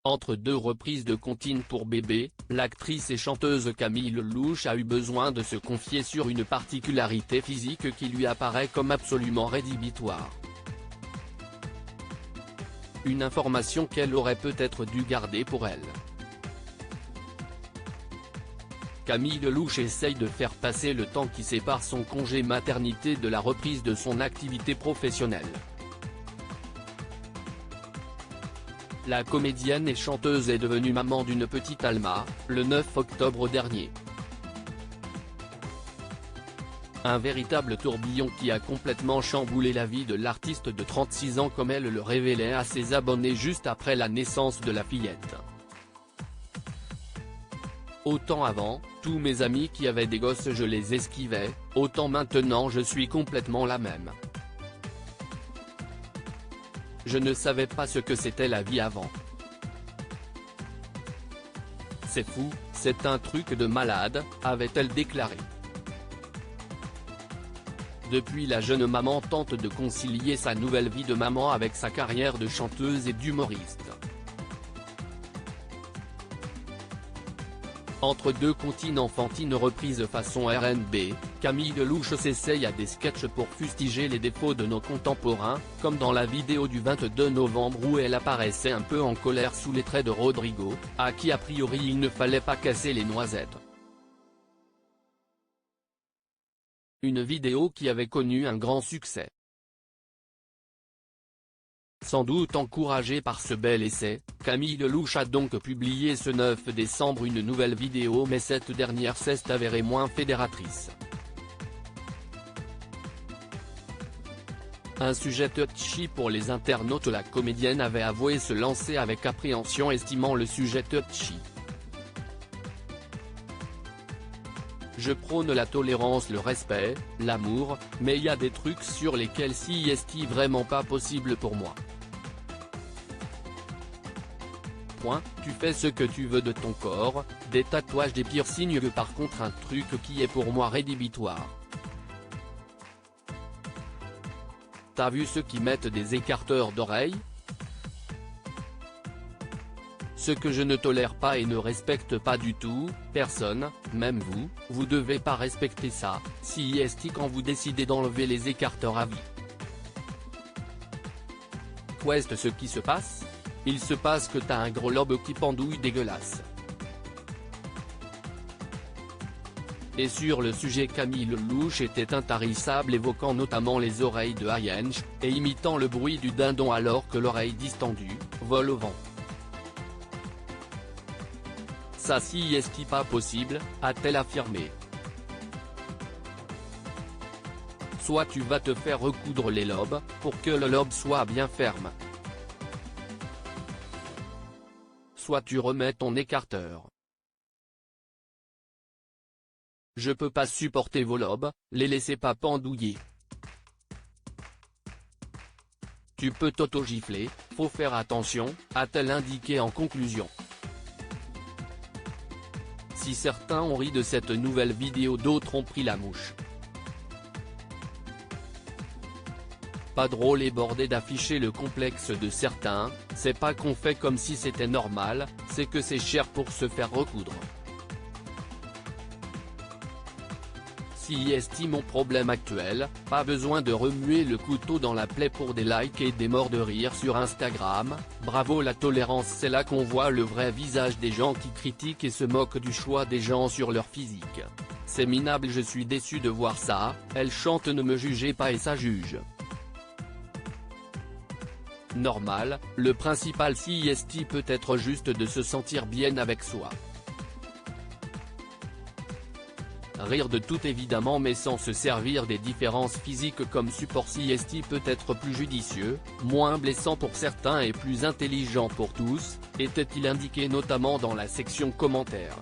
Entre deux reprises de Comptine pour bébé, l'actrice et chanteuse Camille Lelouch a eu besoin de se confier sur une particularité physique qui lui apparaît comme absolument rédhibitoire. Une information qu'elle aurait peut-être dû garder pour elle. Camille Lelouch essaye de faire passer le temps qui sépare son congé maternité de la reprise de son activité professionnelle. La comédienne et chanteuse est devenue maman d'une petite Alma, le 9 octobre dernier. Un véritable tourbillon qui a complètement chamboulé la vie de l'artiste de 36 ans comme elle le révélait à ses abonnés juste après la naissance de la fillette. Autant avant, tous mes amis qui avaient des gosses je les esquivais, autant maintenant je suis complètement la même. Je ne savais pas ce que c'était la vie avant. C'est fou, c'est un truc de malade, avait-elle déclaré. Depuis, la jeune maman tente de concilier sa nouvelle vie de maman avec sa carrière de chanteuse et d'humoriste. Entre deux comptines enfantines reprises façon R&B, Camille Lelouch s'essaye à des sketchs pour fustiger les défauts de nos contemporains, comme dans la vidéo du 22 novembre où elle apparaissait un peu en colère sous les traits de Rodrigo, à qui a priori il ne fallait pas casser les noisettes. Une vidéo qui avait connu un grand succès. Sans doute encouragée par ce bel essai, Camille Lelouch a donc publié ce 9 décembre une nouvelle vidéo, mais cette dernière s'est avérée moins fédératrice. Un sujet touchy pour les internautes. La comédienne avait avoué se lancer avec appréhension, estimant le sujet touchy. Je prône la tolérance, le respect, l'amour, mais y a des trucs sur lesquels c'est vraiment pas possible pour moi. Tu fais ce que tu veux de ton corps, des tatouages, des piercings, par contre un truc qui est pour moi rédhibitoire. T'as vu ceux qui mettent des écarteurs d'oreilles? Ce que je ne tolère pas et ne respecte pas du tout, personne, même vous devez pas respecter ça, quand vous décidez d'enlever les écarteurs à vie. Qu'est-ce ce qui se passe? Il se passe que t'as un gros lobe qui pendouille dégueulasse. Et sur le sujet, Camille Lelouch était intarissable, évoquant notamment les oreilles de Heinz, et imitant le bruit du dindon alors que l'oreille distendue vole au vent. Ça c'est pas possible, a-t-elle affirmé. Soit tu vas te faire recoudre les lobes, pour que le lobe soit bien ferme. Soit tu remets ton écarteur. Je peux pas supporter vos lobes, les laissez pas pendouiller. Tu peux t'auto-gifler, faut faire attention, a-t-elle indiqué en conclusion. Si certains ont ri de cette nouvelle vidéo, d'autres ont pris la mouche. Pas drôle et bordé d'afficher le complexe de certains, c'est pas qu'on fait comme si c'était normal, c'est que c'est cher pour se faire recoudre. C'est mon problème actuel, pas besoin de remuer le couteau dans la plaie pour des likes et des morts de rire sur Instagram. Bravo, la tolérance, c'est là qu'on voit le vrai visage des gens qui critiquent et se moquent du choix des gens sur leur physique. C'est minable, je suis déçu de voir ça, elle chante ne me jugez pas et ça juge. Normal, le principal peut être juste de se sentir bien avec soi. Rire de tout évidemment, mais sans se servir des différences physiques comme support. Peut être plus judicieux, moins blessant pour certains et plus intelligent pour tous, était-il indiqué notamment dans la section commentaires.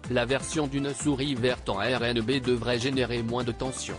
La version d'une souris verte en R&B devrait générer moins de tension.